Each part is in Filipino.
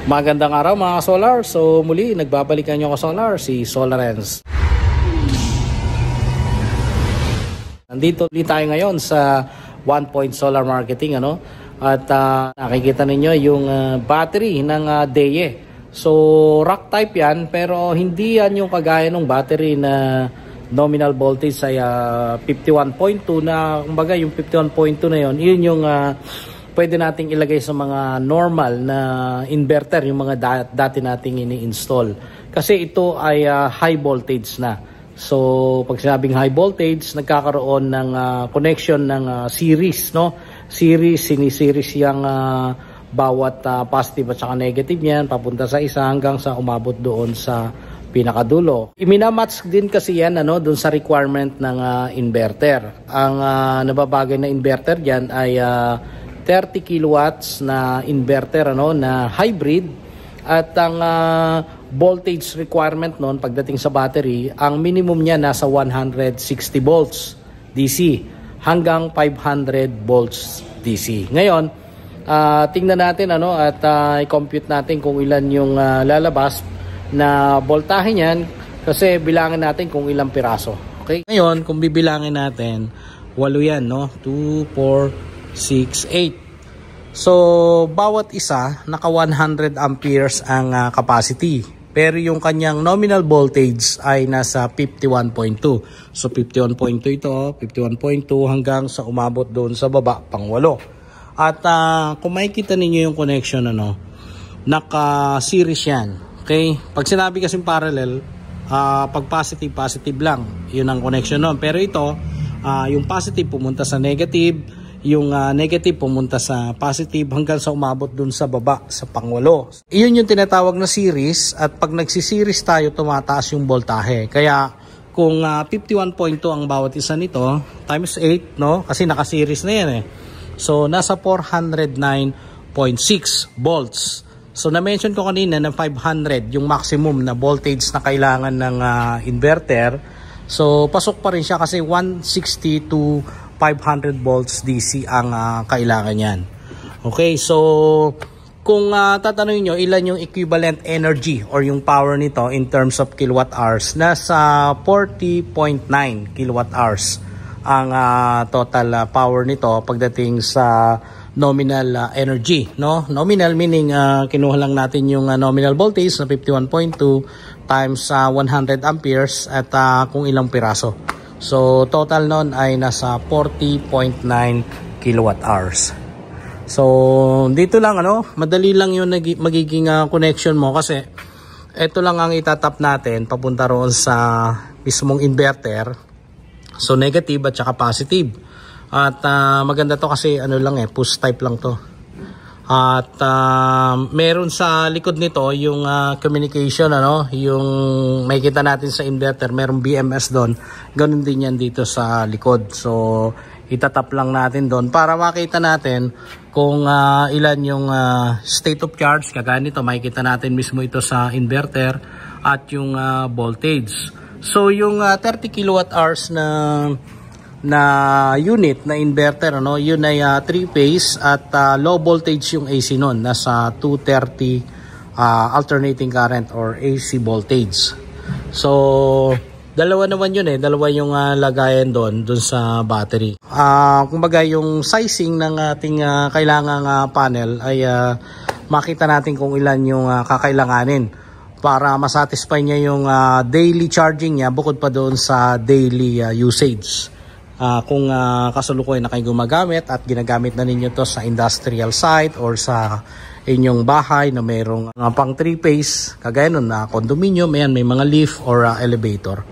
Magandang araw mga solar. So muli nagbabalikan nyo ako solar, si Solarens. Nandito ulit tayo ngayon sa 1 Point Solar Marketing at nakikita ninyo yung battery ng DEYE. So rock type yan, pero hindi yan yung kagaya ng battery na nominal voltage ay 51.2 na kumbaga yung 51.2 na yun yung pwede nating ilagay sa mga normal na inverter, yung mga dati nating ini-install. Kasi ito ay high voltage na. So, pag sinabing high voltage, nagkakaroon ng connection ng series, no? Sini-series yung bawat positive at saka negative niyan, papunta sa isa hanggang sa umabot doon sa pinakadulo. Iminamatch din kasi yan doon sa requirement ng inverter. Ang nababagay na inverter diyan ay 30 kilowatts na inverter na hybrid, at ang voltage requirement noon pagdating sa battery, ang minimum niya nasa 160 volts DC hanggang 500 volts DC. Ngayon, tingnan natin at i-compute natin kung ilan yung lalabas na voltahe niyan, kasi bilangin natin kung ilang piraso. Okay? Ngayon, kung bibilangin natin, 8 yan, 2, 4, 6, 8. So, bawat isa, naka 100 amperes ang capacity. Pero yung kanyang nominal voltage ay nasa 51.2. So, 51.2 ito, 51.2 hanggang sa umabot doon sa baba, pang 8. At kung makikita ninyo yung connection, naka-series yan. Okay? Pag sinabi kasing parallel, pag positive, positive lang. Yun ang connection nun. Pero ito, yung positive pumunta sa negative, yung negative pumunta sa positive hanggang sa umabot dun sa baba, sa pang-8. Iyon yung tinatawag na series, at pag nagsiseries tayo, tumataas yung voltahe. Kaya kung 51.2 ang bawat isa nito, times 8, kasi naka-series na yan So nasa 409.6 volts. So na-mention ko kanina na 500 yung maximum na voltage na kailangan ng inverter. So pasok pa rin siya kasi 160 to 500 volts DC ang kailangan yan. Okay, so kung tatanungin nyo ilan yung equivalent energy or yung power nito in terms of kilowatt hours, nasa 40.9 kilowatt hours ang total power nito pagdating sa nominal energy. Nominal meaning kinuha lang natin yung nominal voltage na 51.2 times 100 amperes at kung ilang piraso. So, total nun ay nasa 40.9 kilowatt hours. So, dito lang, madali lang yung magiging connection mo, kasi ito lang ang itatap natin papunta roon sa mismong inverter. So, negative at saka positive. At maganda to kasi push type lang to. At meron sa likod nito yung communication, yung makikita natin sa inverter, merong BMS doon. Ganun din yan dito sa likod. So itatap lang natin doon para makita natin kung ilan yung state of charge. Kagaya nito, makikita natin mismo ito sa inverter at yung voltage. So yung 30 kilowatt hours na unit na inverter, yun ay 3-phase at low voltage yung AC nun, nasa 230 alternating current or AC voltage. So dalawa naman yun dalawa yung lagayan doon sa battery. Kumbaga yung sizing ng ating kailangang panel ay makita natin kung ilan yung kakailanganin para masatisfy niya yung daily charging niya, bukod pa doon sa daily usage. Kung kasalukuyan na kayo gumagamit at ginagamit na ninyo to sa industrial site or sa inyong bahay na mayroong pang 3-phase, kagaya nun na condominium, may mga lift or elevator.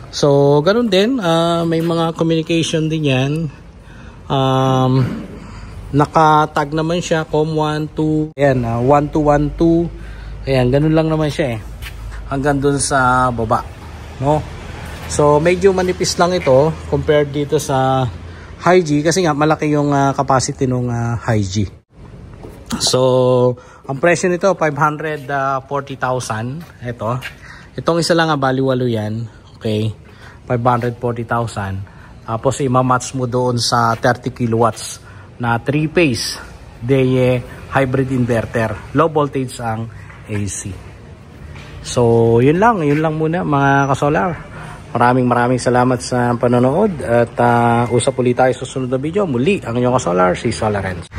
So, ganun din, may mga communication din yan. Nakatag naman siya, COM1, 2, 1212. Ayan, ganun lang naman siya hanggang dun sa baba, So medyo manipis lang ito compared dito sa high G, kasi nga malaki yung capacity ng high G. So ang presyo nito 540,000. Itong isa lang bali 8 yan. Okay, 540,000. Tapos i-match mo doon sa 30 kilowatts na 3-phase DEYE hybrid inverter. Low voltage ang AC. So, yun lang muna mga kasolar. Maraming salamat sa panonood at usap ulit tayo sa susunod na video. Muli ang inyong kasolar, si Solarens.